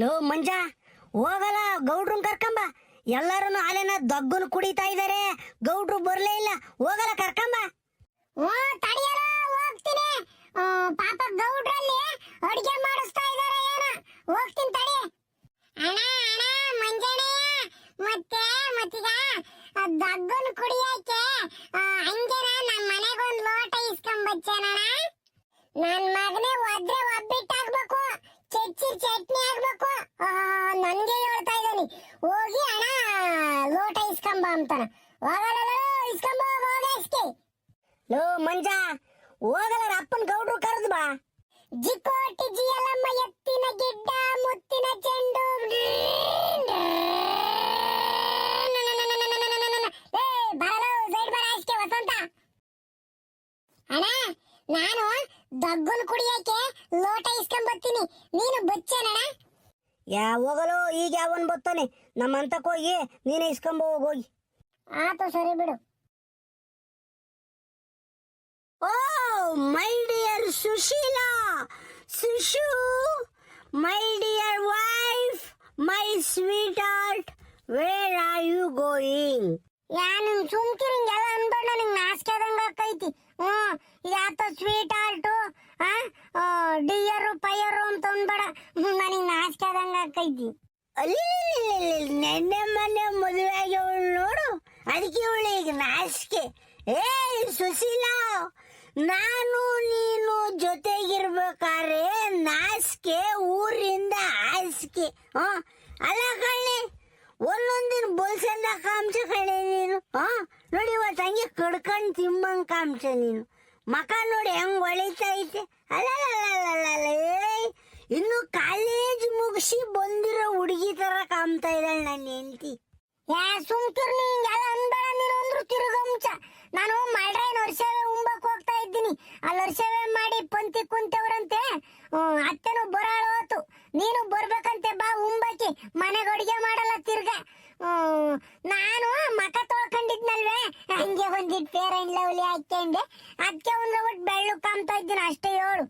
Low ಮಂಜ, ಹೋಗಲ್ಲ ಗೌಡ್ರನ್ ಕರ್ಕಂಬ. ಎಲ್ಲಾರು ಅಲೆನ ದಗ್ಗನ್ ಕುಡಿತಾ ಇದಾರೆ, ಗೌಡ್ರು ಬರ್ಲೇ ಇಲ್ಲ. ಹೋಗಲ್ಲ ಕರ್ಕಂಬ. ತಡಿಯಲ್ಲ, ಹೋಗ್ತೀನಿ. ಪಾಪ ಗೌಡ್ರಲ್ಲಿ ಅಡಿಗೆ ಮಾಡಿಸ್ತಾ ಇದಾರೆ ಏನ. ಹೋಗ್ತೀನಿ ತಡಿ. ಅಣ್ಣ ಅಣ್ಣ ಮಂಜಣ್ಣಯ್ಯ, ಮತ್ತೀಗ ದಗ್ಗನ್ ಕುಡಿಯಕ್ಕೆ ಹಂಗೇನ ನಮ್ಮ ಮನೆಗೊಂದು ಲೋಟ ಇಸ್ಕೊಂಬಚ್ಚೇನಣ್ಣ. ನನ್ ಮಗನೇ ಒದ್ರೆ ಒಬ್ಬಿಟ್ಟಾಗ್ಬೇಕು, ಚಟ್ನಿ ಆಗ್ಬೇಕು. ನನ್ಗೆ ಹೇಳ್ತಾ ಇದ್ದಾನಿ, ಹೋಗಿ ಅಣ್ಣ ಲೋಟ ಇಸ್ಕೊಂಬ ಅಂತಾನ. ಹೋಗಲ್ಲ, ಇಸ್ಕೊಂಬ ಹೋಗಕ್ಕೆ. ಲೋ ಮಂಜ, ಹೋಗಲ್ಲ, ಅಪ್ಪನ್ ಗೌಡ್ರು ಕರೆದು ಬಾ. ಜಿಕೋಟಿ ಜಿಯಲಮ್ಮ ಎತ್ತಿನ ಗಿಡ್ಡ ಮುತ್ತಿನ ಚೆಂಡು. ಅಣ್ಣ, ನಾನು ದಗ್ಗನ್ ಕುಡಿಯಕ್ಕೆ ಲೋಟ ಇಸ್ಕೊಂಬತ್ತೀನಿ, ನೀನು ಬಚ್ಚೇನಣ್ಣ. ಹೋಗಲು ಈಗ ಯಾವನ್ ಬತ್ತಾನೆ, ನಮ್ಮಂತಕ್ ಹೋಗಿ ನೀನೇ ಇಸ್ಕೊಂಬ ಹೋಗಿ. ಆತು, ಸರಿ ಬಿಡು. Oh my dear Sushila, Sushu, my dear wife, my sweetheart, where are you going? ನಿಮ್ ಸುಮ್ಕಿರಿಂಗ್ ಎಲ್ಲ ಅನ್ಬೇಡ, ನಿಂಗೆ ನಾಸ್ಕೆದಂಗ ಆಕೈತಿ. ಯಾತ ಸ್ವೀಟ್ ಹಾರ್ಟು, ಡಿಯರು ಪಯರು ಅಂತ ಅನ್ಬೇಡ, ನನಗೆ ನಾಸ್ಕೆದಂಗ ಆಕೈತಿ. ಅಲ್ಲಿ ನೆನ್ನೆ ಮೊನ್ನೆ ಮದುವೆ ಆಗ್ಯವಳು ನೋಡು, ಅದಕ್ಕೆ ಇವಳು ಈಗ ನಾಚಿಕೆ. ಏ ಸುಶೀಲಾ, ನಾನು ನೀನು ಜೊತೆಗಿರ್ಬೇಕಾದ್ರೆ ನಾಚಿಕೆ ಊರಿಂದ ಹಾಸಿಗೆ. ಅಲ್ಲ ಕಣ್ಣೆ, ಒಂದೊಂದಿನ ಬೊಲ್ಸಂದ ಕಾಂಶ ಕಣೆ ನೀನು. ನೋಡಿ ಇವತ್ತು ಹಂಗೆ ಕಡ್ಕೊಂಡು ತಿಂಬಂಗ್ ಕಾಂಶ ನೀನು. ಮಕ ನೋಡಿ ಹೆಂಗ್ ಹೊಳಿತಾ ಐತೆ. ಅಲ್ಲ ಇನ್ನು ಕಾಲೇಜ್ ಮುಗಿಸಿ ಬಂದಿರೋ ಹುಡುಗಿ ತರ ಕಾಮ್ತಾ ಇದ್ದಾಳೆ ನನ್ನ ಹೆಂಡತಿ. ಸುಮ್ಕಿರ್, ನಿಂಗೆಲ್ಲ ಅನ್ಬೇಡ ನೀನು ಅಂದ್ರು ತಿರುಗಂಚ. ನಾನು ಮಾಡ್ರಾಯನ್ ವರ್ಷವೇ ಉಂಬಕ್ ಹೋಗ್ತಾ ಇದ್ದೀನಿ. ಅಲ್ಲಿ ವರ್ಷವೇ ಮಾಡಿ ಪಂಕ್ತಿ ಕುಂತವ್ರಂತೆ. ಅತ್ತೆನು ಬರಾಳು ಹೋತು, ನೀನು ಬರ್ಬೇಕಂತೆ, ಬಾ ಉಂಬಕಿ. ಮನೆಗೆ ಅಡಿಗೆ ಮಾಡಲ್ಲ ತಿರ್ಗ. ನಾನು ಮಕ ತೊಳ್ಕೊಂಡಿದ್ನಲ್ವೇ, ಹಂಗೆ ಒಂದಿಟ್ಟು ಫೇರ್ ಅಂಡ್ ಲವ್ಲಿ ಹಾಕ್ಕೊಂಡೆ. ಅದಕ್ಕೆ ಒಂದು ಒಟ್ಟು ಬೆಳ್ಳು ಕಾಮ್ತಾ ಇದ್ದೀನಿ ಅಷ್ಟೇ. ಹೇಳು.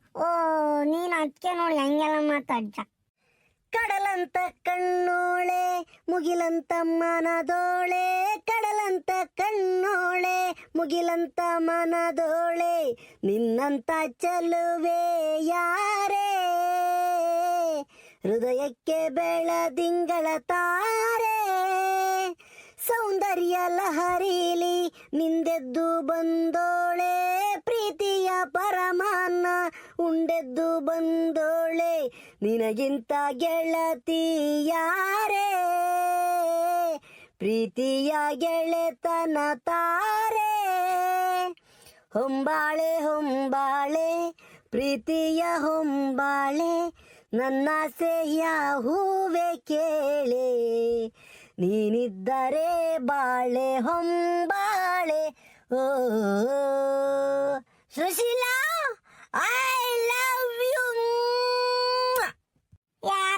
ನೀನು ಅದಕ್ಕೆ ನೋಡಿ ಹಂಗೆಲ್ಲ ಮಾತಾಡ್ಸ. ಕಡಲಂತ ಕಣ್ಣೋಳೆ ಮುಗಿಲಂತ ಮನದೋಳೆ, ಕಡಲಂತ ಕಣ್ಣೋಳೆ ಮುಗಿಲಂತ ಮನದೋಳೆ, ನಿನ್ನಂತ ಚೆಲುವೆ ಯಾರೇ, ಹೃದಯಕ್ಕೆ ಬೆಳದಿಂಗಳ ತಾರೆ, ಸೌಂದರ್ಯ ಲಹರೀಲಿ ನಿಂದೆದ್ದು ಬಂದೋಳೆ, ಪ್ರೀತಿಯ ಪರಮಾನ್ನ ಉಂಡೆದ್ದು ಬಂದೋಳೆ, ನಿನಗಿಂತ ಗೆಳತಿ ಯಾರೇ, ಪ್ರೀತಿಯ ಗೆಳೆತನ ತಾರೆ, ಹೊಂಬಾಳೆ ಹೊಂಬಾಳೆ ಪ್ರೀತಿಯ ಹೊಂಬಾಳೆ, ನನ್ನಾಸೆಯ ಹೂವೆ ಕೇಳೆ, ನೀನಿದ್ದರೆ ಬಾಳೆ ಹೊಂಬಾಳೆ. ಓ ಸುಶೀಲಾ, ಐ ಲವ್ ಯು.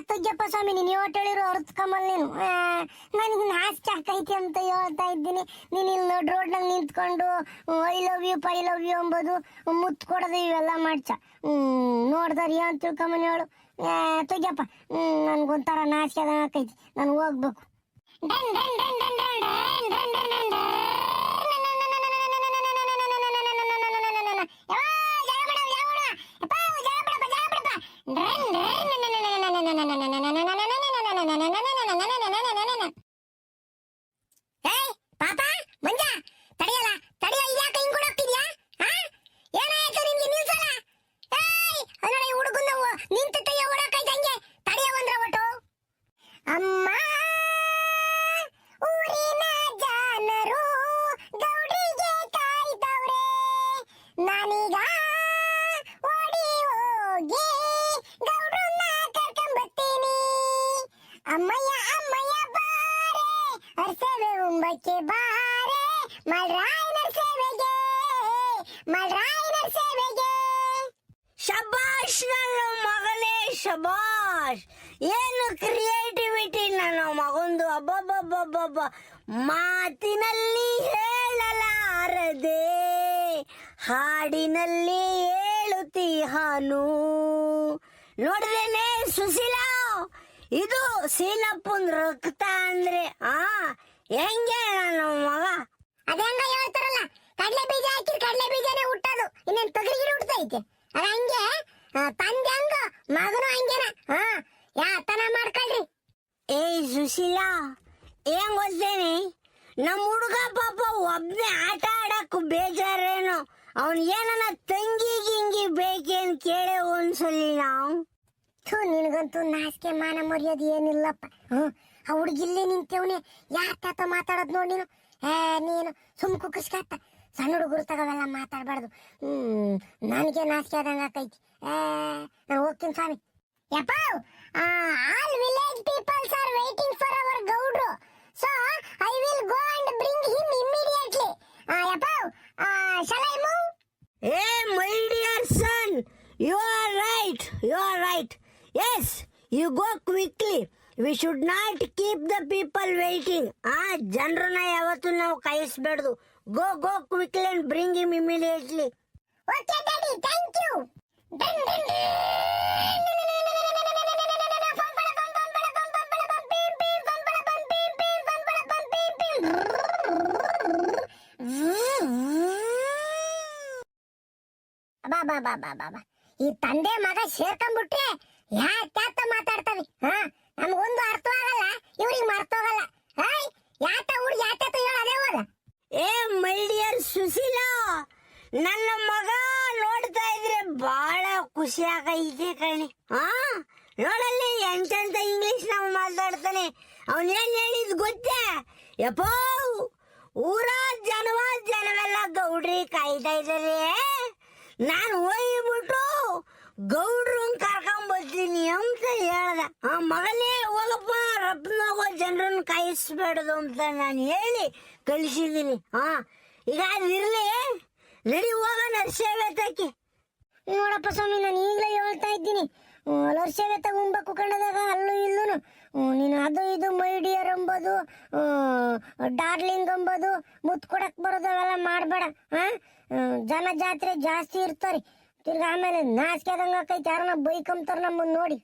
ತುಜ್ಜಪ್ಪ ಸ್ವಾಮಿ, ನೀನು ಹೋಟೆಲಿರೋ ಅರ್ಥ ಕಮಲ್ ನೀನು. ನನಗೆ ನಾಚಿಕೆ ಆಗ್ತೈತಿ ಅಂತ ಹೇಳ್ತಾ ಇದ್ದೀನಿ. ನೀನು ಇಲ್ಲಿ ನಡ್ ರೋಡ್ನಾಗ ನಿಂತ್ಕೊಂಡು ಐ ಲವ್ ಯು ಪೈ ಲವ್ ಯು ಅಂಬೋದು, ಮುತ್ತು ಕೊಡೋದು ಇವೆಲ್ಲ ಮಾಡ್ಸ. ನೋಡ್ದಾರ ಏನ್ ತಿಳ್ಕೊಂಬನಿ ಹೇಳು. ತುಜ್ಜಪ್ಪ, ನನ್ಗೊಂಥರ ನಾಚಿಕೆ ಆಗ್ತೈತಿ, ನಾನು ಹೋಗ್ಬೇಕು. ಅಮ್ಮ ಊರಿನ ಜನರು ಗೌಡ್ರಿಗೆ ಕಾಯ್ತವ್ರೆ, ನಾನೀಗ ಓಡಿ ಹೋಗಿ ಗೌಡ್ರನ್ನ ಕರ್ಕೊಂಬರ್ತೀನಿ. ಅಮ್ಮಯ್ಯ ಅಮ್ಮಯ್ಯ ಬಾರೆ, ಅರ್ಸವೆ ಉಂಬಕ್ಕೆ ಬಾರೆ, ಮಳ್ರಾಯನ ಸೇವೆಗೆ, ಮಳ್ರಾಯನ ಸೇವೆಗೆ. ಶಬಾಷ್ ನನ್ನ ಮಗನೇ, ಶಬಾಷ್. ಏನು ಕ್ರಿಯೇಟಿವಿಟಿ ನನ್ನ ಮಗಂದು. ಅಬ್ಬಬ್ಬಬ್ಬಬ್ಬ, ಮಾತಿನಲ್ಲಿ ಹೇಳಲಾರದೆ ಹಾಡಿನಲ್ಲಿ ಹೇಳುತ್ತೀಹಾನು. ನೋಡಿದೇನೆ ಸುಶೀಲಾ, ಇದು ಸೀನಪ್ಪನ್ ರಕ್ತ ಅಂದ್ರೆ ಹೆಂಗೆ ನನ್ನ ಮಗ ಅದಂಗ ಹೇಳ್ತಾರಲ್ಲ, ಕಡಲೆ ಬೀಜ ಹಾಕಿದ್ರೆ ಕಡಲೆ ಬೀಜನೇ ಹುಟ್ಟೋದು, ಇನ್ನೇನ್ ತೊಗರಿಗಿರಿ ಹುಟ್ಟೈತೆ. ಅದ ಹಂಗೆ ತಂದೆ ಹಂಗ ಮಗನು ಹಂಗೇನ. ಯಾತನ ಮಾಡ್ಕೊಳ್ರಿ. ಸುಶೀಲಾ, ಏನ್ ಗೊತ್ತೇನೆ, ನಮ್ಮ ಹುಡುಗ ಪಾಪ ಒಬ್ನೇ ಆಟ ಆಡಕ್ ಬೇಜಾರೇನು, ಅವನ್ ಏನನ ತಂಗಿ ಗಿಂಗಿ ಬೇಕೇನ್ ಕೇಳೆ ಒಂದ್ಸಲಿ ನಾವು. ನಿನಗಂತೂ ನಾಚಿಕೆ ಮಾನ ಮರ್ಯಾದೆ ಏನಿಲ್ಲಪ್ಪ. ಆ ಹುಡುಗಿಲ್ಲಿ ನಿಂತೇವನೆ ಯಾತ ಮಾತಾಡೋದ್ ನೋಡಿ ನೀನು. ನೀನು ಸುಮ್ ಕುಕ್ಕಸ್ಕತ್ತ, ಸಣ್ಣ ಹುಡುಗರು ತಗವೆಲ್ಲ ಮಾತಾಡ್ಬಾರ್ದು. ನನಗೆ ನಾಚಿಕೆ ಆದಂಗ ಆಕೈತಿ. ನಾನು ಹೋಗ್ತೀನಿ ಸ್ವಾಮಿ. ಯಪ್ಪ, all village peoples are waiting for our ಗೌಡ್ರು, so I will go and bring him immediately. ಯಪ್ಪ, shall I move? My dear son, you are right. Yes, you go quickly. We should not keep the people waiting. ಜನರನ್ನ ಯಾವತ್ತೂ ನಾವು ಕಾಯಿಸ್ಬೇಡ್ದು. Go quickly and bring him immediately. Okay, Daddy, thank you. ಬಾಬಾ, ಈ ತಂದೆ ಮಗ ಸೇರ್ಕೊಂಡ್ಬಿಟ್ರೆ ಯಾತ ಮಾತಾಡ್ತವಿ. ನಮ್ಗೊಂದು ಅರ್ಥವಾಗಲ್ಲ, ಇವ್ರಿಗೆ ಮರ್ತೋಗಲ್ಲ. ಯಾತ ಹುಡುಗಿ ಯಾತ ಹೇಳ ಅದೇ ಹೋದ. ಮೈ ಡಿಯರ್ ಸುಶೀಲಾ, ನನ್ನ ಮಗ ನೋಡ್ತಾ ಇದ್ರೆ ಬಹಳ ಖುಷಿ ಆಗೈತೆ ಕಣಿ. ನೋಡಲ್ಲಿ ಎಂತೆಂತ ಇಂಗ್ಲಿಷ್ ನಾವು ಮಾತಾಡ್ತಾನೆ. ಅವನೇನ್ ಹೇಳಿದ್ ಗೊತ್ತೇ? ಯಪ್ಪೋ, ಊರ ಜನವೆಲ್ಲ ಗೌಡ್ರಿ ಕಾಯ್ತಾ ಇದ್ದಾರೆ, ನಾನು ಹೋಗ್ಬಿಟ್ಟು ಗೌಡ್ರು ಕರ್ಕೊಂಬರ್ತೀನಿ ಅಂತ ಹೇಳ್ದ. ಮಗನೇ ಹೋಗಪ್ಪ, ರಪ್ಪನೋಗೋ ಜನರನ್ನ ಕಾಯಿಸ್ಬೇಡದು ಅಂತ ನಾನು ಹೇಳಿ ಕಳಿಸಿದ್ದೀನಿ. ಈಗ ಅದಿರ್ಲಿ, ನಡಿ ಹೋಗೋಣ ಸೇವೆತಕ್ಕೆ. ನೋಡಪ್ಪ ಸ್ವಾಮಿ, ನಾನು ಈಗಲೇ ಹೇಳ್ತಾ ಇದ್ದೀನಿ, ಸೇವೆ ತಗೊಂಬೇಕು ಕಣ್ಣದಾಗ ಅಲ್ಲೂ ಇಲ್ಲೂ. ನೀನು ಅದು ಇದು ಮೈ ಡಿಯರ್ ಅಂಬೋದು, ಡಾರ್ಲಿಂಗ್ ಅಂಬೋದು, ಮುತ್ತು ಕೊಡಕ್ ಬರೋದು ಅವೆಲ್ಲ ಮಾಡಬೇಡ. ಜನ ಜಾತ್ರೆ ಜಾಸ್ತಿ ಇರ್ತಾರೆ, ತಿರ್ಗಿ ಆಮೇಲೆ ನಾಚಿಕೆ ಆದಂಗ ಆಕೈತಿ, ಯಾರನ್ನ ಬೈಕಂತಾರ ನಮ್ಮನ್ನ ನೋಡಿ.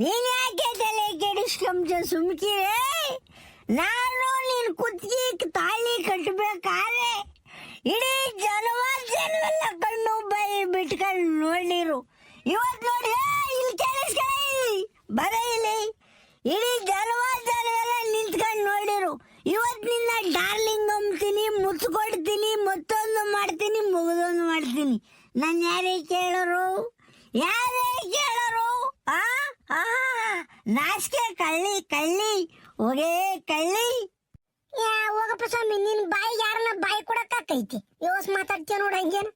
ನೀನ್ ಯಾಕೆ ತಲೆ ಕೆಡಿಸ್ಕೊಂಬ ಸುಮ್ಕಿರೇ? ನಾನು ನೀನ್ ಕುತ್ತಿಗೆ ತಾಳಿ ಕಟ್ಟಬೇಕಾದ್ರೆ ಇಡೀ ಜನವೆಲ್ಲ ಕಣ್ಣು ಬಾಯಿ ಬಿಟ್ಕೊಂಡು ನೋಡಿರು. ಇವತ್ ನೋಡಿ, ಇಲ್ಲಿ ಕೇಳಿಸ್ಕೊಳ್ಳಿ, ಬರ ಇಲ್ಲಿ, ಇಡೀ ಜನವೆಲ್ಲ ನಿಂತ್ಕೊಂಡು ನೋಡಿರು. ಇವತ್ ನಿನ್ನ ಡಾರ್ಲಿಂಗ್ ಅಂತೀನಿ, ಮುತ್ತು ಕೊಡ್ತೀನಿ, ಮತ್ತೊಂದು ಮಾಡ್ತೀನಿ, ಮುಗಿದೊಂದು ಮಾಡ್ತೀನಿ. ನಾನು ಯಾರೇ ಕೇಳೋರು? ನಾಚಿಕೆ ಕಳ್ಳಿ ಹೋಗೇ ಕಳ್ಳಿ. ಹೋಗಪ್ಪ ಸ್ವಾಮಿ, ನಿನ್ ಬಾಯಿ ಯಾರನ್ನ ಬಾಯಿ ಕೊಡಕ್ಕಾಕೈತಿ? ಯೋಸ್ ಮಾತಾಡ್ತೀಯ ನೋಡ ಹಂಗೇನು.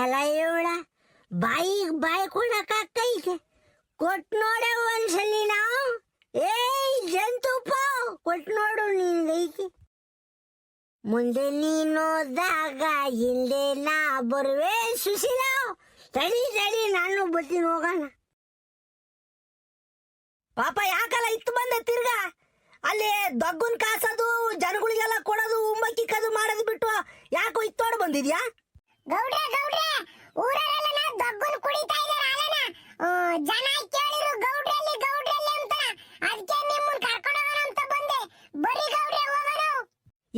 ಎಲ್ಲ ಇವಳ ಬಾಯಿ ಕೊಡಕ್ಕಾಕೈತೆ? ಕೊಟ್ ನೋಡೆ ಒಂದ್ಸಲಿ ನಾವು. ಜಂತುಪ್ಪ, ಕೊಟ್ ನೋಡು ನಿನ್ಗೈತಿ. ಮುಂದೆ ನೀನೋದಾಗ ಹಿಂದೆ ನಾ ಬರುವೆ ಸುಶೀಲಾ. ತಡಿ ನಾನು ಬರ್ತೀನಿ, ಹೋಗೋಣ. ಪಾಪ ಯಾಕಲ್ಲ ಇತ್ತು ಬಂದೆ ತಿರ್ಗ ಅಲ್ಲಿ ದಗ್ಗುನ್ ಕಾಸೋದು, ಜನಗಳಿಗೆಲ್ಲ ಕೊಡೋದು, ಉಂಬಕ್ಕಿಕ್ಕದು ಮಾಡೋದು ಬಿಟ್ಟು ಯಾಕೋ ಇತ್ತೋಡ್ ಬಂದಿದ್ಯಾ? ಗೌಡ್ರೆ, ಊರಲ್ಲೆಲ್ಲ ದಗ್ಗುನ್ ಕುಡಿತಾ ಇದಾರೆ ಅಲ್ಲನ. ಜನ ಕೇಳಿರು ಗೌಡ್ರಲ್ಲಿ ಅಂತ, ಅದಕ್ಕೆ ನಿಮ್ಮನ್ನ ಕರ್ಕೊಂಡು ಹೋಗೋಣ ಅಂತ ಬಂದೆ. ಬರೀ ಗೌಡ್ರೆ ಹೋಗೋಣ.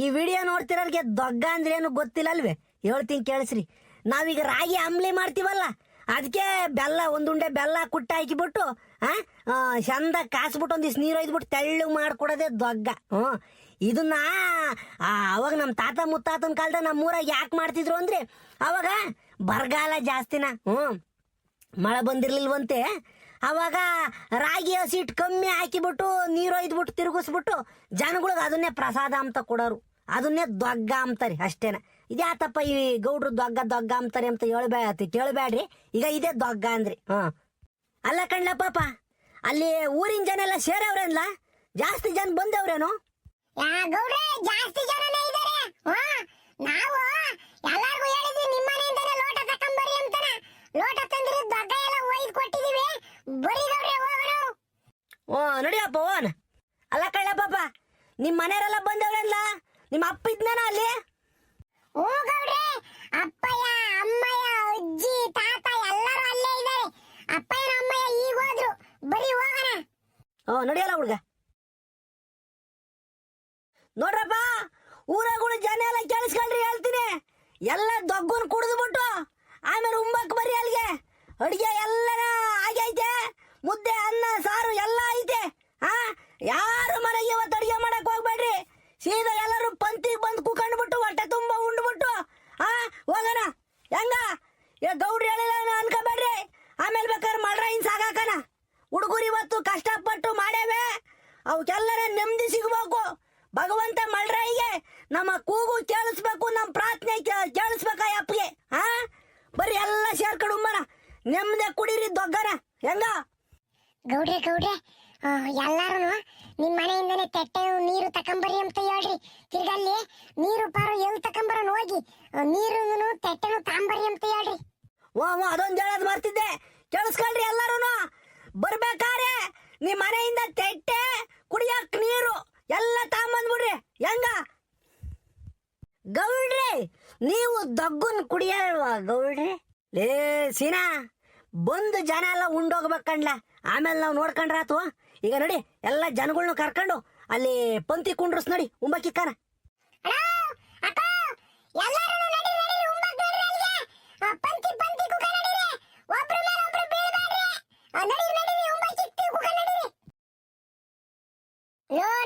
ಈ ವಿಡಿಯೋ ನೋಡ್ತಿರೋರ್ಗೆ ದೊಗ್ಗ ಅಂದ್ರೆ ಏನು ಗೊತ್ತಿಲ್ಲ ಅಲ್ವೇ? ಹೇಳ್ತೀನಿ ಕೇಳಿಸ್ರಿ. ನಾವೀಗ ರಾಗಿ ಅಂಬ್ಲಿ ಮಾಡ್ತೀವಲ್ಲ, ಅದಕ್ಕೆ ಬೆಲ್ಲ, ಒಂದುಂಡೆ ಬೆಲ್ಲ ಕುಟ್ಟ ಹಾಕಿಬಿಟ್ಟು ಚಂದ ಕಾಸ್ಬಿಟ್ಟು ಒಂದಿವ್ಸ ನೀರು ಒಯ್ದ್ಬಿಟ್ಟು ತೆಳ್ಳಗೆ ಮಾಡ್ಕೊಡೋದೇ ದೊಗ್ಗ. ಇದನ್ನ ಅವಾಗ ನಮ್ಮ ತಾತ ಮುತ್ತಾತನ ಕಾಲದ ನಮ್ಮೂರಾಗ ಯಾಕೆ ಮಾಡ್ತಿದ್ರು ಅಂದ್ರೆ, ಅವಾಗ ಬರಗಾಲ ಜಾಸ್ತಿನ, ಮಳೆ ಬಂದಿರ್ಲಿಲ್ವಂತೆ. ಅವಾಗ ರಾಗಿ ಹಸಿಟ್ಟು ಕಮ್ಮಿ ಹಾಕಿಬಿಟ್ಟು ನೀರು ಒಯ್ದ್ಬಿಟ್ಟು ತಿರುಗಿಸ್ಬಿಟ್ಟು ಜನಗಳಿಗೆ ಅದನ್ನೇ ಪ್ರಸಾದ ಅಂತ ಕೊಡೋರು. ಅದನ್ನೇ ದೊಗ್ಗ ಅಂತಾರೆ ಅಷ್ಟೇನ. ಇದ್ಯಾತಪ್ಪ ಈ ಗೌಡ್ರು ದೊಗ್ಗ ಅಂತಾರೆ ಅಂತ ಕೇಳಬೇಡ್ರಿ. ಈಗ ಇದೇ ದೊಗ್ಗ ಅಂದ್ರಿ. ಅಲ್ಲ ಕಣ್ಲ ಪಾಪ, ಅಲ್ಲಿ ಊರಿನ ಜನ ಎಲ್ಲ ಸೇರವ್ರೇನ್ಲ? ಜಾಸ್ತಿ ಜನ ಬಂದವ್ರೇನು? ಗೌಡ್ರೆ, ಜಾಸ್ತಿ ಜನನೇ ಇದ್ದಾರೆ. ನಾವು ಎಲ್ಲಾರ್ಗೂ ಹೇಳಿದ್ವಿ ನಿಮ್ಮ ಮನೆಯಿಂದನೇ ಲೋಟ ತಕೊಂಬರಿ ಅಂತಾನ. ಲೋಟ ತಂದಿರಿ, ದೊಡ್ಡ ಎಲ್ಲ ಒಯ್ದು ಕೊಟ್ಟಿದೀವಿ. ಬರೀ ಗೌಡ್ರೆ ಹೋಗೋಣ. ನಡಿಯಪ್ಪ ಓನ್. ಅಲ್ಲ ಕಳ್ಳ ಪಾಪ, ನಿಮ್ ಮನೆಯವರೆಲ್ಲ ಬಂದವ್ರಲ್ಲ? ನಿಮ್ಮ ಅಪ್ಪ ಇದ್ನಾನ ಅಲ್ಲಿ? ಓ ಗೌಡ್ರೆ, ಅಪ್ಪಯ್ಯ, ಅಮ್ಮಯ್ಯ, ಅಜ್ಜಿ, ತಾತ ಎಲ್ಲರೂ ಅಲ್ಲೇ ಇದ್ದಾರೆ. ಬರೀ ಹೋಗೋಣ. ನಡಿಯಲ್ಲ ಹುಡುಗ. ನೋಡ್ರಪ್ಪ, ಊರಾಗಳು ಜನ ಎಲ್ಲ ಕೇಳಿಸ್ಕೊಳ್ರಿ, ಹೇಳ್ತೀನಿ. ಎಲ್ಲ ದೊಗ್ಗನ್ ಕುಡಿದು ಬಿಟ್ಟು ಆಮೇಲೆ ಉಂಬಕ್ ಬರ್ರಿ ಅಲ್ಲಿಗೆ. ಅಡಿಗೆ ಎಲ್ಲನ ಆಗೈತೆ, ಮುದ್ದೆ ಅನ್ನ ಸಾರು ಎಲ್ಲ ಐತೆ. ಯಾರು ಮನೆಗೆ ಇವತ್ತು ಅಡಿಗೆ ಮಾಡಕ್ ಹೋಗ್ಬೇಡ್ರಿ. ಸೀದಾ ಎಲ್ಲರೂ ಪಂತಿಗೆ ಬಂದು ಕುಕೊಂಡ್ಬಿಟ್ಟು ಹೊಟ್ಟೆ ತುಂಬ ಉಂಡ್ಬಿಟ್ಟು ಹೋಗೋಣ. ಹೆಂಗ ಗೌಡ್ರಿ ಹೇಳಿಲ್ಲ ಅನ್ಕೋಬೇಡ್ರಿ. ಆಮೇಲೆ ಬೇಕಾದ್ರೆ ಮಳ್ರಾಯಿನ್ ಸಾಗಾಕನ. ಹುಡುಗರು ಇವತ್ತು ಕಷ್ಟಪಟ್ಟು ಮಾಡೇವೆ, ಅವಕ್ಕೆಲ್ಲರ ನೆಮ್ಮದಿ ಸಿಗ್ಬೇಕು. ಭಗವಂತ ಮಳ್ರಾಯಿಗೆ ನಮ್ಮ ಕೂಗು ಕೇಳಿಸ್ಬೇಕು, ನಮ್ಮ ಪ್ರಾರ್ಥನೆ ಕೇಳಿಸ್ಬೇಕ ಅಪ್ಪಗೆ. ಬರೀ ಎಲ್ಲ ಸೇರ್ಕೊಂಡು ಉಮ್ಮನ ನೆಮ್ಮದಿ ಕುಡೀರಿ ದೊಗ್ಗನ. ಹೆಂಗ ಗೌಡ್ರೆ ಎಲ್ಲಾರು ನಿಮ್ ಮನೆಯಿಂದನೇ ತೆಟ್ಟೆ ನೀರು ತಕೊಂಬರಿ ಅಂತ ಹೇಳ್ರಿ. ತಿರ್ಗಲ್ಲಿ ನೀರು ಪಾರು ಎಲ್ಲಿ ತಕೊಂಬರೋನ್ ಹೋಗಿ ನೀರು ತೆಟ್ಟೆನು ತಾಂಬರಿ ಅಂತ ಹೇಳ್ರಿ. ಅದೊಂದು ಹೇಳೋದು ಮಾಡ್ತಿದ್ದೆ, ಕೇಳಿಸ್ಕೊಳ್ರಿ ಎಲ್ಲಾರು. ಬರ್ಬೇಕಾರೆ ನಿಮ್ ಮನೆಯಿಂದ ತೆಟ್ಟೆ ಕುಡಿಯಕ್ ನೀರು ಎಲ್ಲ ತಾಂಬಂದ್ಬಿಡ್ರಿ. ಹೆಂಗ ಗೌಡ್ರಿ, ನೀವು ದಗ್ಗುನ್ ಕುಡಿಯಲ್ವಾ ಗೌಡ್ರಿ? ಲೇ ಸೀನಾ, ಬಂದು ಜನ ಎಲ್ಲ ಉಂಡೋಗ್ಬೇಕಂಡ್ಲ, ಆಮೇಲೆ ನಾವು ನೋಡ್ಕೊಂಡ್ರಾತು. ಈಗ ನೋಡಿ, ಎಲ್ಲ ಜನಗಳ್ನು ಕರ್ಕೊಂಡು ಅಲ್ಲಿ ಪಂಕ್ತಿ ಕುಂಡ್ರಸ್ ನೋಡಿ ಉಂಬಕ್ಕಿಕ್ಕಾನ.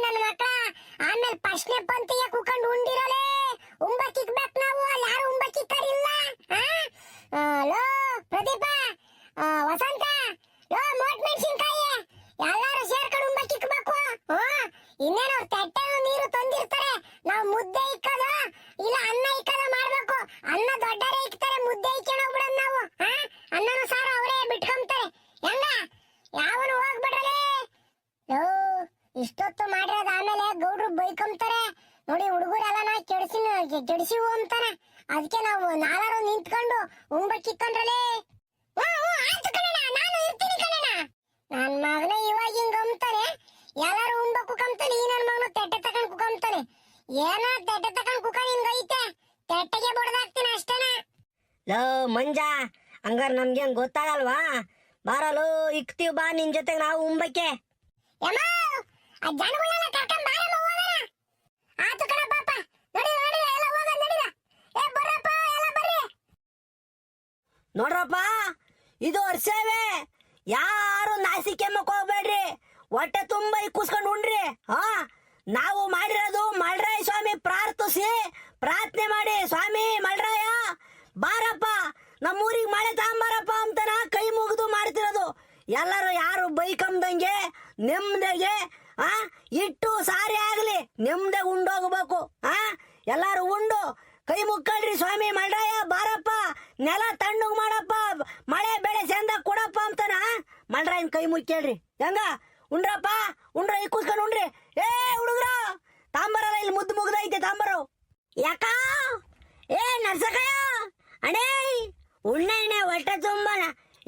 ನನ್ನ ಮಕ್ಕಳ ಆಮೇಲೆ ಪಶ್ನೆ ಪಂಕ್ತಿಗೆ ಕುಕೊಂಡು ಉಂಡಿರಲೇ ಉಂಬಕ್ಕಿಕ್ಬೇಕು ನಾವು. ಅಲ್ಲಿ ಯಾರು ಉಂಬಕ್ಕಿಕ್ಕಾರಿಲ್ಲ. ಲೋ ಪ್ರದೀಪ, ವಸಂತ, ಲೋ ಮೋಟ್ ಮೆಣಸಿನ್ಕಾಯಿ ಎಲ್ಲಾರು ಸೇರ್ಕೊಂಡು ಉಂಬಕ್ಕಿಕ್ಬೇಕು. ಇನ್ನೇನು ತೆಟ್ಟೆ ನೀರು ತಂದಿರ್ತಾರೆ, ನಾವು ಮುದ್ದೆ ಇಕ್ಕದ ಇಲ್ಲ ಅನ್ನ ಇಕ್ಕದ ಮಾಡ್ಬೇಕು. ಅನ್ನ ದೊಡ್ಡರೇ ಇಕ್ತಾರೆ, ಮುದ್ದೆ ಇಕ್ಕೊಂಡು ಹೋಗ್ಬಿಡೋದು ನಾವು. ಅನ್ನನು ಸಾರು ಅವರೇ ಬಿಟ್ಕೊಂತಾರೆ. ಹೆಂಗ ಯಾವನು ಹೋಗ್ಬಿಡ್ರಲೇ. ಲೋ ಇಷ್ಟೊತ್ತು ಮಾಡಿರೋದು ಆಮೇಲೆ ಗೌಡ್ರು ಬೈಕೊಂತಾರೆ ನೋಡಿ. ಹುಡುಗರೆಲ್ಲ ಕೆಡಿಸಿವು ಅಂತಾನೆ. ಅದಕ್ಕೆ ನಾವು ನಾಲ್ವರು ನಿಂತ್ಕೊಂಡು ಉಂಬಕ್ಕಿಕ್ಕೊಂಡ್ರಲೇ. ಆಯ್ತು ಕಣಣ್ಣ, ನಾನು ಇರ್ತೀನಿ ಕಣಣ್ಣ. ನನ್ ಮಗನೇ ಇವಾಗ ಹಿಂಗ ಅಂತಾನೆ, ಎಲ್ಲಾರು ಉಂಬ ಕುಕಂತಾನೆ. ಈ ನನ್ ಮಗನು ತೆಟ್ಟೆ ತಕೊಂಡ್ ಕುಕಂತಾನೆ. ಏನ ತೆಟ್ಟೆ ತಕೊಂಡ್ ಕುಕ ನಿನ್ಗೈತೆ, ತೆಟ್ಟೆಗೆ ಬಡ್ದಾಕ್ತೀನಿ ಅಷ್ಟೇನ. ಲೋ ಮಂಜ, ಹಂಗಾರ ನಮ್ಗೇನ್ ಗೊತ್ತಾಗಲ್ವಾ? ಬಾರಲು ಇಕ್ತೀವಿ ಬಾ, ನಿನ್ ಜೊತೆಗೆ ನಾವು ಉಂಬಕ್ಕೆ. ಆ ಜನಗಳನ್ನೆಲ್ಲ ಕರ್ಕೊಂಡ್ ಬಾರಮ್ಮ ಹೋಗೋಣ. ಆತು ಕಣ ಪಾಪ, ನಡಿ ಎಲ್ಲ ಹೋಗೋಣ ನಡಿದ. ಬರ್ರಪ್ಪ ಎಲ್ಲ ಬರ್ರಿ. ನೋಡ್ರಪ್ಪ, ಇದು ವರ್ಷವೇ ಯಾರು ನಾಸಿಕೆಮ್ಮಕ್ ಹೋಗ್ಬೇಡ್ರಿ. ಹೊಟ್ಟೆ ತುಂಬ ಇಕ್ಕಿಸ್ಕೊಂಡು ಉಂಡ್ರಿ. ನಾವು ಮಾಡಿರೋದು ಮಳ್ರಾಯ ಸ್ವಾಮಿ ಪ್ರಾರ್ಥಿಸಿ ಪ್ರಾರ್ಥನೆ ಮಾಡಿ, ಸ್ವಾಮಿ ಮಳ್ರಾಯ ಬಾರಪ್ಪ ನಮ್ಮೂರಿಗೆ ಮಳೆ ತಗೊಂಬಾರಪ್ಪ ಅಂತನ ಕೈ ಮುಗಿದು ಮಾಡ್ತಿರೋದು. ಎಲ್ಲರೂ ಯಾರು ಬೈಕಂದಂಗೆ ನೆಮ್ಮದಿಗೆ ಇಟ್ಟು ಸಾರಿ ಆಗ್ಲಿ ನೆಮ್ಮದಿಗೆ ಉಂಡೋಗ್ಬೇಕು. ಎಲ್ಲಾರು ಉಂಡು ಕೈ ಮುಕ್ಕಳ್ರಿ, ಸ್ವಾಮಿ ಮಳ್ರಾಯ ಬಾರಪ್ಪ ನೆಲ ತಣ್ಣಗ್ ಮಾಡಪ್ಪ, ಮಳೆ ಬೆಳೆ ಚಂದ ಕೊಡಪ್ಪ ಅಂತನ ಮಳ್ರಾಯನ್ ಕೈ ಮುಕ್ಕೇಳ್ರಿ. ಹೆಂಗ ಉಂಡ್ರಪ್ಪ, ಉಂಡ್ರ ಇಕ್ಕಿಸ್ಕೊಂಡು ಉಂಡ್ರಿ. ಹುಡುಗ್ರ ತಾಂಬರಲ್ಲ, ಇಲ್ಲಿ ಮುದ್ದು ಮುಗ್ದೈತೆ ತಾಂಬರು. ಯಾಕ ನರ್ಸಕಯ್ಯ ಅಣೇ ಉಣ್ಣೆ ಹೊಟ್ಟೆ ತುಂಬನ.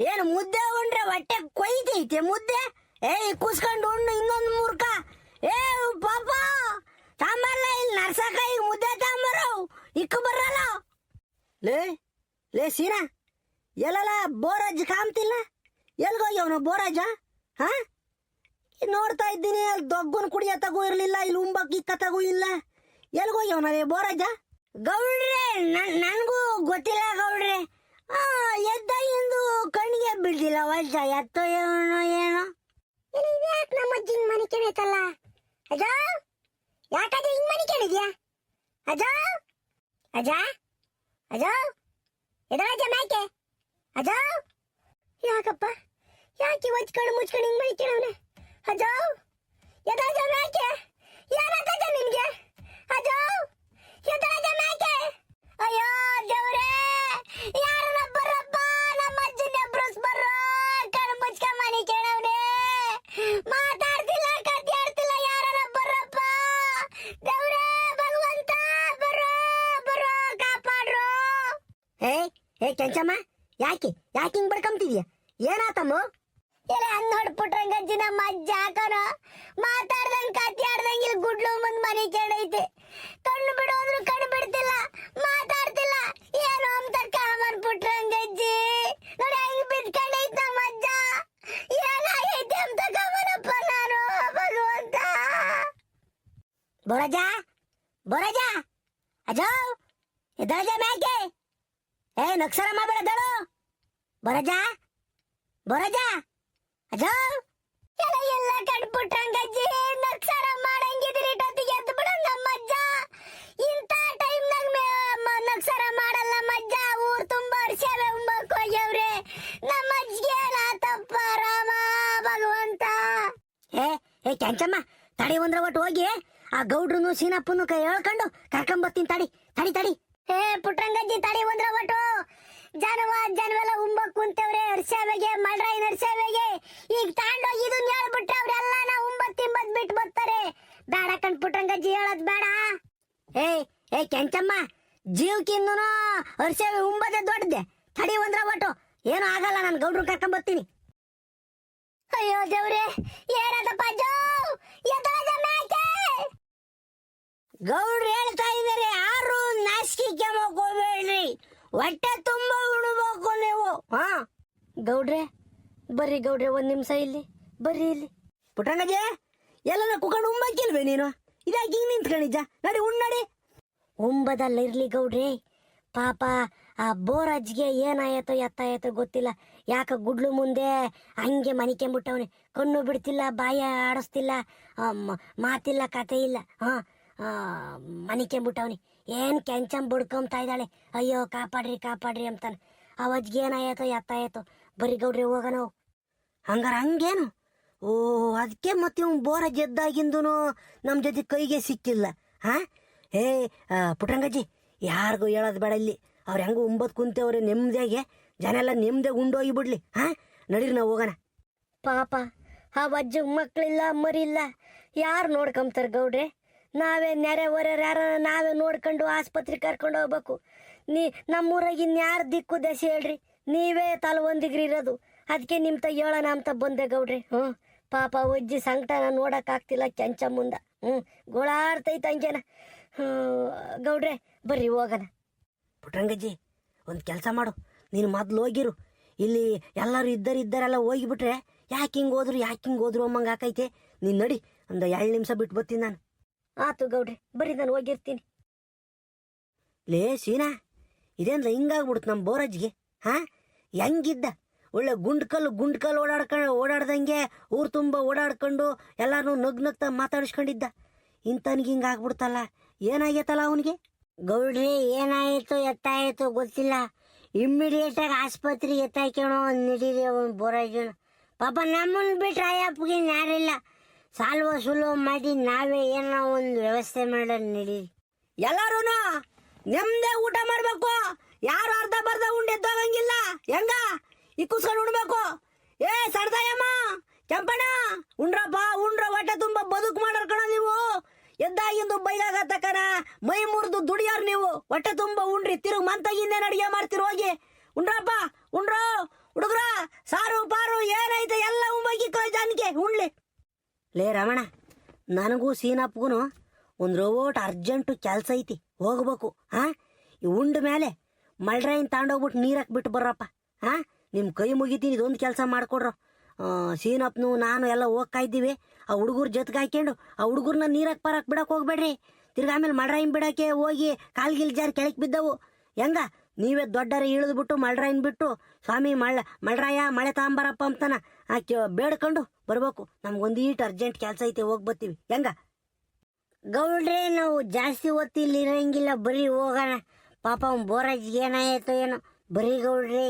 ಏನು ಮುದ್ದೆ ಉಂಡ್ರೆ ಹೊಟ್ಟೆ ಕೊಯ್ತೈತೆ ಮುದ್ದೆ. ಇಕ್ಕಿಸ್ಕೊಂಡು ಉಣ್ಣು ಇನ್ನೊಂದು ಮೂರ್ಖ. ಪಾಪ ತಾಂಬರ್ಲ, ಇಲ್ಲಿ ನರ್ಸಕಯ್ಯ ಮುದ್ದೆ ತಾಂಬರು ಇಕ್ಕು ಬರಲ್ಲ. ಲೇ ಸೀನಾ, ಎಲ್ಲಲ್ಲ ಬೋರಾಜ್ ಕಾಮ್ತಿಲ್ಲ, ಎಲ್ಗೋಗ್ಯವನು ಬೋರಾಜ? ನೋಡ್ತಾ ಇದ್ದೀನಿ, ಅಲ್ಲಿ ದೊಗ್ಗನ್ ಕುಡಿಯ ತಗೋ ಇರ್ಲಿಲ್ಲ, ಇಲ್ಲಿ ಉಂಬಕ್ ಇಕ್ಕ ತಗೋ ಇಲ್ಲ. ಎಲ್ಗೋಗ್ಯವನ ಬೋರಾಜ? ಗೌಡ್ರೆ ನನ್ಗೂ ಗೊತ್ತಿಲ್ಲ ಗೌಡ್ರೆ. ಎದ್ದಾಗಿಂದು ಕಣ್ಣಿಗೆ ಬೀಳ್ತಿಲ್ಲ ವಜ್ಜ, ಎತ್ತೋ ಏನೋ ಏನೋ. ಯಾಕೆ ನಮ್ಮ ಅಜ್ಜಿ ಮನೆ ಕೇಳೈತಲ್ಲ? ಅಜ ಯಾಕಂದ್ರೆ ಹಿಂಗ್ ಮನೆ ಕೇಳಿದ್ಯಾ? ಅಜ ಅಜ ಅಜ ಎದರಾಜ ಮ್ಯಾಕೆ ಅಜ. ಯಾಕಪ್ಪ ಯಾಕೆ ಒಚ್ಕೊಂಡು ಮುಚ್ಕೊಂಡು ಹಿಂಗ್ ಮನೆ ಕೇಳವನೆ? ಅಜ ಎದರಾಜ ಮ್ಯಾಕೆ ಏನಾಗಜ ನಿನ್ಗೆ? ಅಜ ಎದರಾಜ ಮ್ಯಾಕೆ. ಅಯ್ಯೋ ದೇವ್ರೇ, ಯಾರನ್ನ ಬರಪ್ಪ, ನಮ್ಮ ಅಜ್ಜನ ಬ್ರಸ್ ಬರ್ರ ಕಣ್ ಮುಚ್ಕ ಮನೆ ಕೇಳವನೆ. ಮಾತಾಡ್ತಿಲ್ಲ, ಕದ್ದಾಡ್ತಿಲ್ಲ, ಯಾರನ್ನ ಬರಪ್ಪ ದೇವ್ರೇ, ಭಗವಂತ ಬರೋ ಬರೋ ಕಾಪಾಡ್ರು. ಕೆಂಚಮ್ಮ, ಯಾಕೆ ಹಿಂಗ್ ಬಡ್ಕೊಂತಿದ್ಯಾ? ಏನಾತಮ್ಮ? ಎಲ್ಲ ಹಂಗ್ ಹೊಡ್ಬಿಟ್ರಂಗಜ್ಜಿ ನಮ್ಮ ಅಜ್ಜ ಹಾಕೋಣ. ಮಾತಾಡ್ದಂಗ್ ಕದ್ದಾಡ್ದಂಗ್ ಇಲ್ಲಿ ಗುಡ್ಲು ಮುಂದ್ ಮನೆ ಕೇಳೈತೆ. ಕಣ್ಣು ಬಿಡೋದ್ರು ಕಣ್ಣು ಬಿಡ್ತಿಲ್ಲ, ಮಾತಾಡ್ತಿಲ್ಲ, ಏನೋ ಅಂತ ಕಾಮನ್ಬಿಟ್ರಂಗಜ್ಜಿ. ನೋಡಿ ಹೆಂಗ್ ಬಿದ್ಕೊಂಡೈತ್ ನಮ್ಮ ಅಜ್ಜ. ಏನಾಗೈತೆ ಅಂತ ಬೋರಾಜ ಬೋರಾಜ ಅಜೋ ಎದ್ದಾಳಜ ಮ್ಯಾಕೆ ಏ ನಕ್ಸರ ಮಾಡಬೇಡ ಎದ್ದಾಳು ಬೋರಾಜ ಬೋರಾಜ ಅಜೋ ಎಲ್ಲ ಕಟ್ಬಿಟ್ಟಂಗಜ್ಜಿ ನಕ್ಸರ ಮಾಡಂಗಿದ್ರಿ ಟೊತ್ತಿಗೆ ಎದ್ದು ಬಿಡ ನಮ್ಮ ಅಜ್ಜ ಇಂಥ ಟೈಮ್ನಾಗ ನಕ್ಸರ ಮಾಡಲ್ಲ ಮಜ್ಜ ಊರ್ ತುಂಬಾ ಸೇವೆ ಉಂಬಕ್ ಹೋಗ್ಯವ್ರೆ ನಮ್ಮ ಅಜ್ಜಿಗೆ ತಪ್ಪ ರಾಮ ಭಗವಂತ. ಏ ಕೆಂಚಮ್ಮ ತಡಿ ಒಂದ್ರ ಒಟ್ಟು ಹೋಗಿ ಆ ಗೌಡ್ರನು ಸೀನಪ್ಪನು ಕೈ ಹೇಳ್ಕೊಂಡು ಕರ್ಕೊಂಬರ್ತೀನಿ ತಡಿ ತಡಿ ತಡಿ. ಏ ಪುಟ್ಟಂಗಜ್ಜಿ ತಡಿ ಒಂದ್ರ ಒಟ್ಟು ಜನವೆಲ್ಲ ಉಂಬಕ್ ಕುಂತವ್ರೆ ಹರ್ಷಾವೆಗೆ ಮಲ್ರಾಯಿ ನರ್ಷಾವೆಗೆ ಈಗ ತಾಂಡೋಗಿ ಇದನ್ನ ಹೇಳ್ಬಿಟ್ರೆ ಅವ್ರೆಲ್ಲ ನಾ ಉಂಬತ್ ತಿಂಬತ್ ಬಿಟ್ಟು ಬರ್ತಾರೆ. ಬೇಡ ಕಣ್ ಪುಟ್ಟಂಗಜ್ಜಿ ಹೇಳೋದ್ ಬೇಡ. ಏ ಕೆಂಚಮ್ಮ ಜೀವಕ್ಕಿನ್ನೂ ಹರ್ಷಾವೆ ಉಂಬದೆ ದೊಡ್ಡದೆ ತಡಿ ಒಂದ್ರ ಒಟ್ಟು ಏನು ಆಗಲ್ಲ ನಾನು ಗೌಡ್ರು ಕರ್ಕೊಂಬರ್ತೀನಿ. ಅಯ್ಯೋ ದೇವ್ರೆ ಏನದಪ್ಪ ಜೋ ಎದಳದ ಮ್ಯಾಕೆ ಗೌಡ್ರು ಹೇಳ್ತಾ ಇದಾರೆ ಯಾರು ನಾಚಿಕೆ ಹೋಗ್ಬೇಡ್ರಿ ಹೊಟ್ಟೆ ತುಂಬಾ ಉಣ್ಬೇಕು ನೀವು. ಹಾ ಗೌಡ್ರೆ ಬರ್ರಿ ಗೌಡ್ರೆ ಒಂದ್ ನಿಮಿಷ ಇಲ್ಲಿ ಬರ್ರಿ ಇಲ್ಲಿ. ಪುಟ್ಟಂಗಜೆ ಎಲ್ಲ ಕುಕೊಂಡು ಉಂಬಕ್ಕಿಲ್ವೇ ನೀನು ಇದಾಗಿ ಹಿಂಗ್ ನಿಂತ್ಕೊಂಡಿದ್ದ ನಡಿ ಉಣ್ಣಡಿ. ಉಂಬದಲ್ಲ ಇರ್ಲಿ ಗೌಡ್ರೆ ಪಾಪ ಆ ಬೋರಜ್ಜಿಗೆ ಏನಾಯ್ತೋ ಎತ್ತಾಯ್ತೋ ಗೊತ್ತಿಲ್ಲ ಯಾಕ ಗುಡ್ಲು ಮುಂದೆ ಹಂಗೆ ಮನಿಕೆಂಬಿಟ್ಟವನೆ ಕಣ್ಣು ಬಿಡ್ತಿಲ್ಲ ಬಾಯ ಆಡಿಸ್ತಿಲ್ಲ ಮಾತಿಲ್ಲ ಕತೆ ಇಲ್ಲ. ಮನಿಕೆಂಬಿಟ್ಟವನಿ ಏನ್ ಕೆಂಚಂ ಬುಡ್ಕೊಂತಾ ಇದ್ದಾಳೆ ಅಯ್ಯೋ ಕಾಪಾಡ್ರಿ ಕಾಪಾಡ್ರಿ ಅಂತಾನೆ. ಆ ಅಜ್ಜಿಗೆ ಏನಾಯ್ತೋ ಎತ್ತಾಯ್ತೋ ಬರೀ ಗೌಡ್ರಿ ಹೋಗ ನಾವು ಹಂಗಾರ ಹಂಗೇನು. ಓ ಅದಕ್ಕೆ ಮತ್ತೆ ಇವ್ ಬೋರಜ್ಜಿ ಎದ್ದಾಗಿಂದೂ ನಮ್ಮ ಜೊತೆ ಕೈಗೆ ಸಿಕ್ಕಿಲ್ಲ. ಹಾ ಪುಟ್ಟಂಗಜ್ಜಿ ಯಾರಿಗೂ ಹೇಳೋದು ಬೇಡ ಇಲ್ಲಿ ಅವ್ರು ಹೆಂಗೂ ಉಂಬತ್ ಕುಂತೇವ್ರೆ ನೆಮ್ಮದಿಯಾಗೆ ಜನ ಎಲ್ಲ ನೆಮ್ಮದಿಯಾಗಿ ಉಂಡೋಗಿ ಬಿಡ್ಲಿ. ಹಾ ನಡೀರಿ ನಾವು ಹೋಗೋಣ. ಪಾಪ ಆ ಅಜ್ಜ ಮಕ್ಕಳಿಲ್ಲ ಮರಿಲ್ಲ ಯಾರು ನೋಡ್ಕೊಂತಾರೆ ಗೌಡ್ರೆ ನಾವೇ ನೆರೆ ಹೊರೆಯವ್ರು ಯಾರ ನಾವೇ ನೋಡ್ಕೊಂಡು ಆಸ್ಪತ್ರೆಗೆ ಕರ್ಕೊಂಡು ಹೋಗ್ಬೇಕು. ನಮ್ಮೂರಾಗ ಇನ್ಯಾರು ದಿಕ್ಕು ದಶೆ ಹೇಳ್ರಿ ನೀವೇ ತಲವೊಂದಿಗ್ರಿ ಇರೋದು ಅದಕ್ಕೆ ನಿಮ್ಮ ತ ಹೇಳೋಣ ಅಂತ ಬಂದೆ ಗೌಡ್ರೆ. ಪಾಪ ಅಜ್ಜಿ ಸಂಕಟನ ನೋಡೋಕ್ಕಾಗ್ತಿಲ್ಲ ಕೆಂಚಮ್ಮಂದ ಗೋಳಾಡ್ತೈತೆ ಹಂಗೇನ. ಗೌಡ್ರೆ ಬರ್ರಿ ಹೋಗೋಣ. ಪುಟ್ಟಂಗಜ್ಜಿ ಒಂದು ಕೆಲಸ ಮಾಡು ನೀನು ಮೊದ್ಲು ಹೋಗಿರು ಇಲ್ಲಿ ಎಲ್ಲರೂ ಇದ್ದಾರೆಲ್ಲ ಹೋಗಿಬಿಟ್ರೆ ಯಾಕೆ ಹಿಂಗೆ ಹೋದ್ರು ಅಮ್ಮಂಗೆ ಹಾಕೈತೆ. ನೀನು ನಡಿ ಒಂದು 2 ನಿಮಿಷ ಬಿಟ್ಟು ಬರ್ತೀನಿ ನಾನು. ಆತು ಗೌಡ್ರೆ ಬರ್ರಿ ನಾನು ಹೋಗಿರ್ತೀನಿ. ಲೇ ಸೀನಾ ಇದೇನ್ಲ ಹಿಂಗಾಗ್ಬಿಡ್ತು ನಮ್ಮ ಬೋರಜ್ಜಿಗೆ. ಹಾಂ ಹೆಂಗಿದ್ದ ಒಳ್ಳೆ ಗುಂಡ್ಕಲ್ಲು ಓಡಾಡ್ದಂಗೆ ಊರು ತುಂಬ ಓಡಾಡ್ಕೊಂಡು ಎಲ್ಲರೂ ನಗ್ತಾ ಮಾತಾಡಿಸ್ಕೊಂಡಿದ್ದ. ಇಂಥನಿಗೆ ಹಿಂಗೆ ಆಗ್ಬಿಡ್ತಲ್ಲ ಏನಾಗೈತಲ್ಲ ಅವನಿಗೆ. ಗೌಡ್ರಿ ಏನಾಯಿತು ಎತ್ತಾಯಿತು ಗೊತ್ತಿಲ್ಲ ಇಮ್ಮಿಡಿಯೇಟಾಗಿ ಆಸ್ಪತ್ರೆಗೆ ಎತ್ತಾಯ್ಕೊಳೋ ನಡೀರಿ ಅವನು ಬೋರಾಜನ. ಪಾಪ ನಮ್ಮನ್ನು ಬಿಟ್ರೆ ಅಯ್ಯಪ್ಪಗೆ ಯಾರಿಲ್ಲ ಸಾಲ್ವ ಸುಲ್ವ ಮಾಡಿ ನಾವೇ ಏನೋ ಒಂದು ವ್ಯವಸ್ಥೆ ಮಾಡೋಣ ನಡೀರಿ. ಎಲ್ಲರೂ ನೆಮ್ಮದಿ ಊಟ ಮಾಡಬೇಕು ಯಾರು ಅರ್ಧ ಬರ್ಧ ಉಂಡೆದ್ದೋಗಂಗಿಲ್ಲ ಹೆಂಗ ಈ ಕುಸ್ಕೊಂಡು ಉಣ್ಬೇಕು. ಏ ಸರ್ದಾಯಮ್ಮ ಕೆಂಪಣ್ಣ ಉಂಡ್ರಪ್ಪ ಹೊಟ್ಟೆ ತುಂಬ ಬದುಕು ಮಾಡೋರ್ ಕಣ ನೀವು. ಎದ್ದಾಗಿಂದು ಬೈಲಾಗತ್ತಕನ ಮೈ ಮುರಿದು ದುಡಿಯೋರು ನೀವು ಹೊಟ್ಟೆ ತುಂಬ ಉಂಡ್ರಿ ತಿರುಗಿ ಮಂತಾಗಿಂದೇನು ಅಡಿಗೆ ಮಾಡ್ತಿರು ಹೋಗಿ ಉಂಡ್ರಪ್ಪ ಉಂಡ್ರು ಹುಡುಗ್ರ ಸಾರು ಪಾರು ಏನೈತೆ ಎಲ್ಲ ಉಂಬಾಗಿ ಜಾನಿಗೆ ಉಣ್ಲಿ. ಲೇ ರಮಣ ನನಗೂ ಸೀನಪ್ಪಗೂ ಒಂದು ರೋಬೋಟ್ ಅರ್ಜೆಂಟು ಕೆಲಸ ಐತಿ ಹೋಗ್ಬೇಕು. ಹಾಂ ಈ ಉಂಡ ಮೇಲೆ ಮಲ್ಡ್ರೈನ್ ತಗೊಂಡೋಗ್ಬಿಟ್ಟು ನೀರಕ್ಕೆ ಬಿಟ್ಟು ಬರ್ರಪ್ಪ. ಹಾಂ ನಿಮ್ಮ ಕೈ ಮುಗಿತೀನಿ ಇದೊಂದು ಕೆಲಸ ಮಾಡಿಕೊಡ್ರು. ಸೀನಪ್ಪನು ನಾನು ಎಲ್ಲ ಹೋಗ್ತಾ ಇದ್ದೀವಿ ಆ ಹುಡುಗರು ಜೊತೆಗೆ ಹಾಕ್ಕೊಂಡು ಆ ಹುಡುಗರನ್ನ ನೀರಕ್ಕೆ ಪರಕ್ಕೆ ಬಿಡಕ್ಕೆ ಹೋಗ್ಬೇಡ್ರಿ. ತಿರ್ಗಿ ಆಮೇಲೆ ಮಲ್ಡ್ರೈನ್ ಬಿಡೋಕ್ಕೆ ಹೋಗಿ ಕಾಲ್ಗಿಲ್ ಜಾರಿ ಕೆಳಕ್ಕೆ ಬಿದ್ದವು ಹೆಂಗ ನೀವೇ ದೊಡ್ಡರೆ ಇಳಿದ್ಬಿಟ್ಟು ಮಲ್ಡ್ರೈನ್ ಬಿಟ್ಟು ಸ್ವಾಮಿ ಮಲ್ರಾಯ ಮಳೆ ತಗೊಂಬರಪ್ಪ ಅಂತಾನ ಬೇಡ್ಕೊಂಡು ಬರ್ಬೇಕು. ನಮ್ಗೊಂದು ಈಟ್ ಅರ್ಜೆಂಟ್ ಕೆಲಸ ಐತೆ ಹೋಗಿ ಬರ್ತೀವಿ ಹೆಂಗ. ಗೌಡ್ರೆ ನಾವು ಜಾಸ್ತಿ ಹೊತ್ತು ಇಲ್ಲಿ ಇರಂಗಿಲ್ಲ ಬರೀ ಹೋಗೋಣ. ಪಾಪ ಅವ್ನು ಬೋರಾಜಿಗೆ ಏನಾಯ್ತೋ ಏನೋ ಬರೀ ಗೌಡ್ರಿ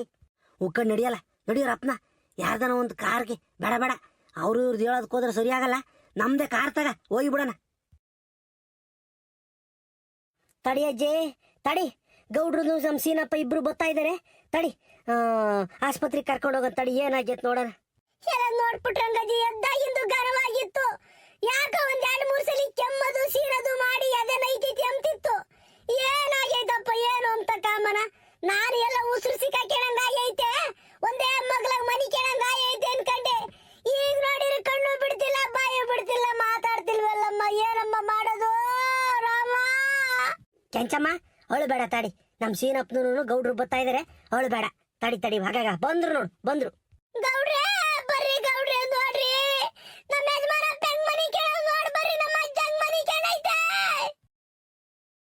ಉಕ್ಕ ನಡಿಯಲ್ಲ ನಡಿಯೋರಪ್ಪನ ಯಾರ್ದನ ಒಂದು ಕಾರ್ಗೆ ಬೇಡ ಅವ್ರು ಇವ್ರದ್ದು ಹೇಳೋದಕ್ಕೆ ಹೋದ್ರೆ ಸರಿಯಾಗಲ್ಲ ನಮ್ದೇ ಕಾರ್ ತಗ ಹೋಗಿ ಬಿಡೋಣ. ತಡಿ ಅಜ್ಜಿ ತಡಿ ಗೌಡ್ರು ನಮ್ಮ ಸೀನಪ್ಪ ಇಬ್ರು ಬರ್ತಾ ಇದ್ದಾರೆ ತಡಿ ಆಸ್ಪತ್ರೆಗೆ ಕರ್ಕೊಂಡು ಹೋಗೋಣ ತಡಿ ಏನಾಗೈತೆ ನೋಡೋಣ. ಎಲ್ಲ ನೋಡ್ಬಿಟ್ರಂಗಜಿ ಎದ್ದಾಗಿಂದು ಗರವಾಗಿತ್ತು ಯಾಕ ಒಂದ್ 2-3 ಸಲ ಕೆಮ್ಮದು ಸೀರದು ಮಾಡಿ ಅದೇ ನೈತೈತಿ ಅಂತಿತ್ತು. ಏನಾಗೈತಪ್ಪ ಏನು ಅಂತ ಕಾಮನ ನಾನು ಎಲ್ಲ ಉಸಿರು ಸಿಕ್ಕಾಕೆಣಂಗ ಆಗೈತೆ ಒಂದೇ ಮಗ್ಲಾಗ ಮನಿ ಕೆಣಂಗ ಆಗೈತೆ ಅನ್ಕಂಡೆ. ಈಗ ನೋಡಿದ್ರೆ ಕಣ್ಣು ಬಿಡ್ತಿಲ್ಲ ಬಾಯಿ ಬಿಡ್ತಿಲ್ಲ ಮಾತಾಡ್ತಿಲ್ವಲ್ಲಮ್ಮ ಏನಮ್ಮ ಮಾಡೋದು ರಾಮ. ಕೆಂಚಮ್ಮ ಅವಳು ಬೇಡ ತಡಿ ನಮ್ಮ ಸೀನಪ್ಪನೂ ಗೌಡ್ರು ಬರ್ತಾ ಇದಾರೆ ಅವಳು ಬೇಡ ತಡಿ ಹಾಗಾಗ ಬಂದ್ರು ನೋಡು ಬಂದ್ರು.